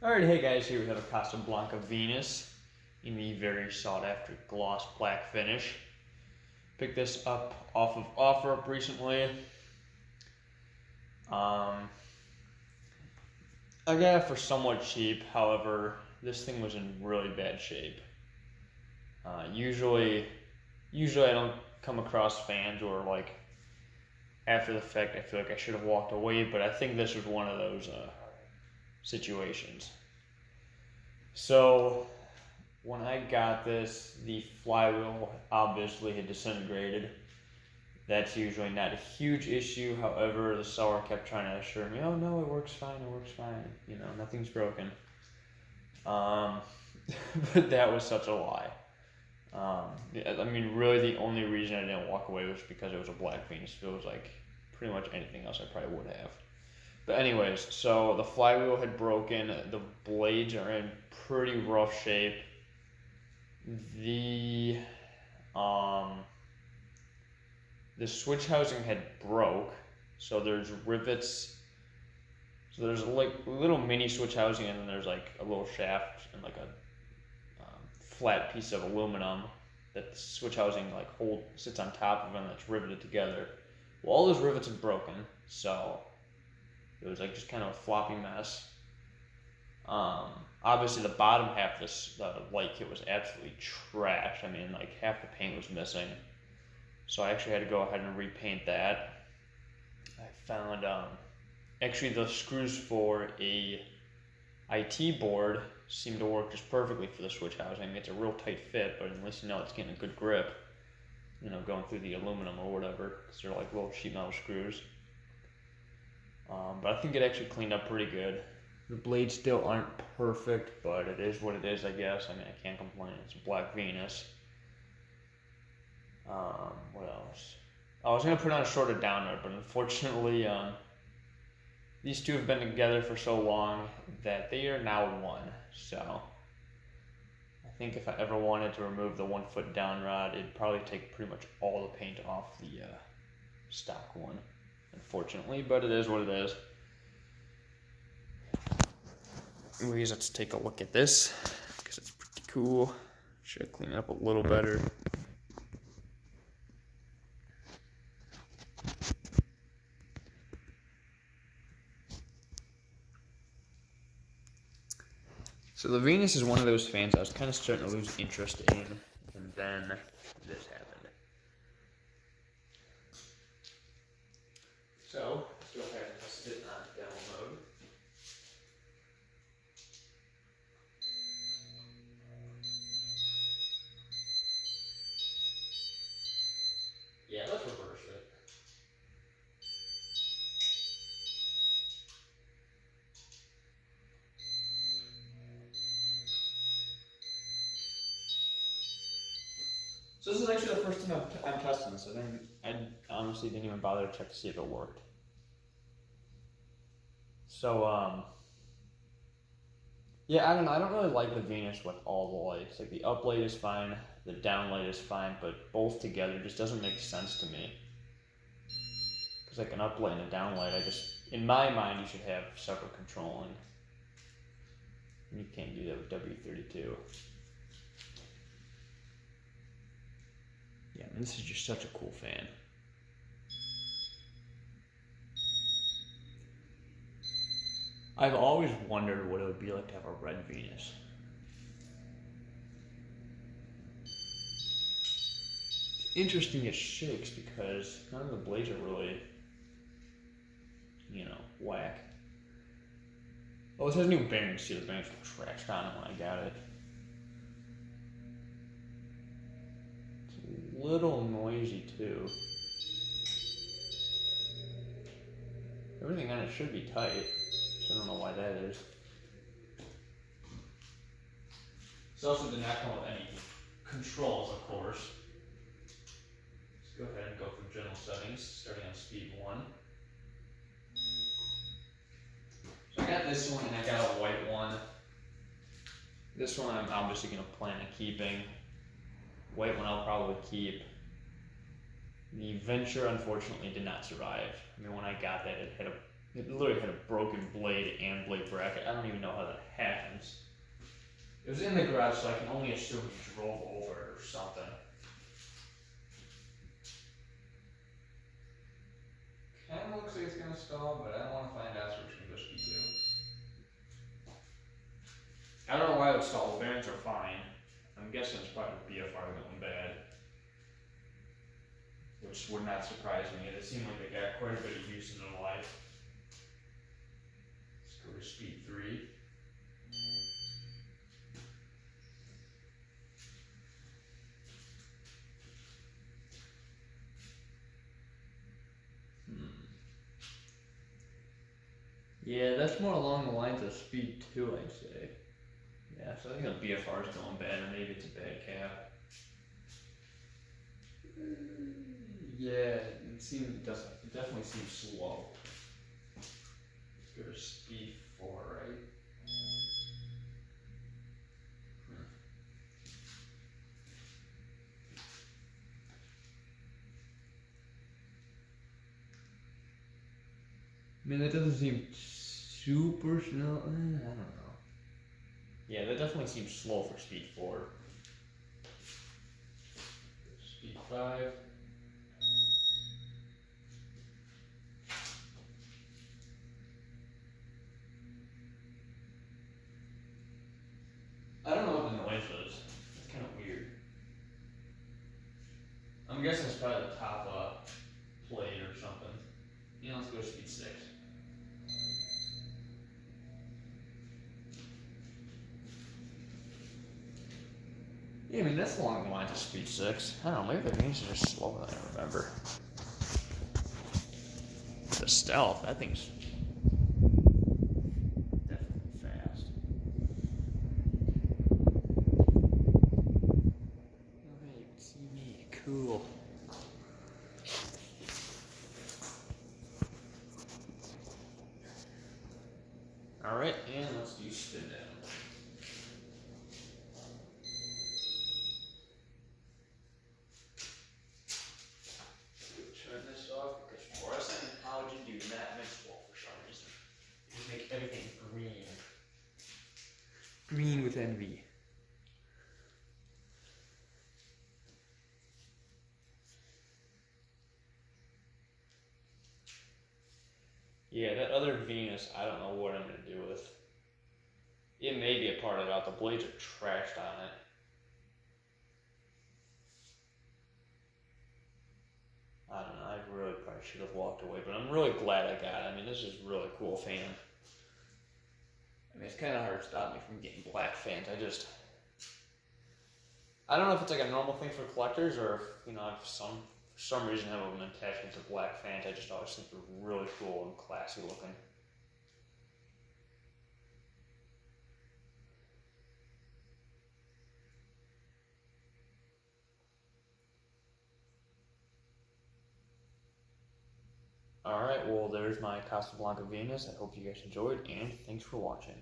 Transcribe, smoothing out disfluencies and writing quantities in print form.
Alright, hey guys, here we have a Casablanca Venus in the very sought after gloss black finish. Picked this up off of OfferUp recently. I got it for somewhat cheap, however, this thing was in really bad shape. Usually I don't come across fans or like after the fact I feel like I should have walked away, but I think this was one of those situations. So when I got this, the flywheel obviously had disintegrated. That's usually not a huge issue. However, the seller kept trying to assure me, "Oh no, it works fine. It works fine. You know, nothing's broken." Um, but that was such a lie. I mean, really, the only reason I didn't walk away was because it was a black Venus. If it was like pretty much anything else, I probably would have. But anyways, so the flywheel had broken. The blades are in pretty rough shape. The um, the switch housing had broke, so there's rivets. So there's like little mini switch housing, and then there's like a little shaft and like a flat piece of aluminum that the switch housing like sits on top of, and that's riveted together. Well, all those rivets have broken, so it was like just kind of a floppy mess. Obviously, the bottom half of the light kit was absolutely trash. I mean, like half the paint was missing. So I actually had to go ahead and repaint that. I found actually the screws for a IT board seem to work just perfectly for the switch housing. It's a real tight fit, but at least you know it's getting a good grip. You know, going through the aluminum or whatever, because they're like little sheet metal screws. But I think it actually cleaned up pretty good. The blades still aren't perfect, but it is what it is, I guess. I mean, I can't complain. It's a black Venus. What else? I was going to put on a shorter down note, but unfortunately, these two have been together for so long that they are now one. So, I think if I ever wanted to remove the 1 foot down rod, it'd probably take pretty much all the paint off the stock one. Unfortunately, but it is what it is. Anyways, let's take a look at this because it's pretty cool. Should clean it up a little better. So the Venus is one of those fans I was kind of starting to lose interest in, and then this happened. So let's go ahead and test it on demo mode. Yeah, let's reverse it. So this is actually the first time I'm testing this. I honestly didn't even bother to check to see if it worked. So yeah, I don't know. I don't really like the Venus with all the lights. Like the up light is fine, the down light is fine, but both together just doesn't make sense to me. Because like an up light and a down light, in my mind, you should have separate controlling. And you can't do that with W32. Yeah, and this is just such a cool fan. I've always wondered what it would be like to have a red Venus. It's interesting it shakes because none of the blades are really, whack. Oh, it has new bearings too. The bearings were trashed on it when I got it. It's a little noisy too. Everything on it should be tight, so I don't know why that is. This also did not come with any controls, of course. Let's go ahead and go through general settings, starting on speed 1. So I got this one and I got a white one. This one I'm obviously going to plan on keeping. White one I'll probably keep. The Venture unfortunately did not survive. I mean, when I got that, it had a It literally had a broken blade and blade bracket. I don't even know how that happens. It was in the garage, so I can only assume he drove over it or something. Kind of looks like it's gonna stall, but I don't want to find out, so we're just gonna go speed 2. I don't know why it would stall. The bearings are fine. I'm guessing it's probably the BFR going bad, which would not surprise me. It seemed like they got quite a bit of use in their life. Let's go to speed 3. Yeah, that's more along the lines of speed 2, I'd say. Yeah, so I think the BFR is going bad, or maybe it's a bad cap. Yeah, it definitely seems slow. Let's go to speed 4, right? I mean, that doesn't seem super slow. I don't know. Yeah, that definitely seems slow for speed 4. Speed 5. I don't know what the noise was. It's kind of weird. I'm guessing it's probably the top plate or something. Yeah, let's go to speed 6. Yeah, I mean, that's along the lines of speed 6. I don't know, maybe the games are just slower than I remember. The stealth, that thing's definitely fast. Okay, you can see me. Cool. Alright, and let's do spin down. Turn this off because fluorescent and halogen do not mix well for some reason. You just make everything green. Green with envy. Yeah, that other Venus, I don't know what I'm going to do with. It may be a part of it. The blades are trashed on it. I don't know. I really probably should have walked away, but I'm really glad I got it. I mean, this is a really cool fan. I mean, it's kind of hard to stop me from getting black fans. I don't know if it's like a normal thing for collectors or if, I've for some reason have an attachment to black fans. I just always think they're really cool and classy looking. Alright, well, there's my Casablanca Venus. I hope you guys enjoyed, and thanks for watching.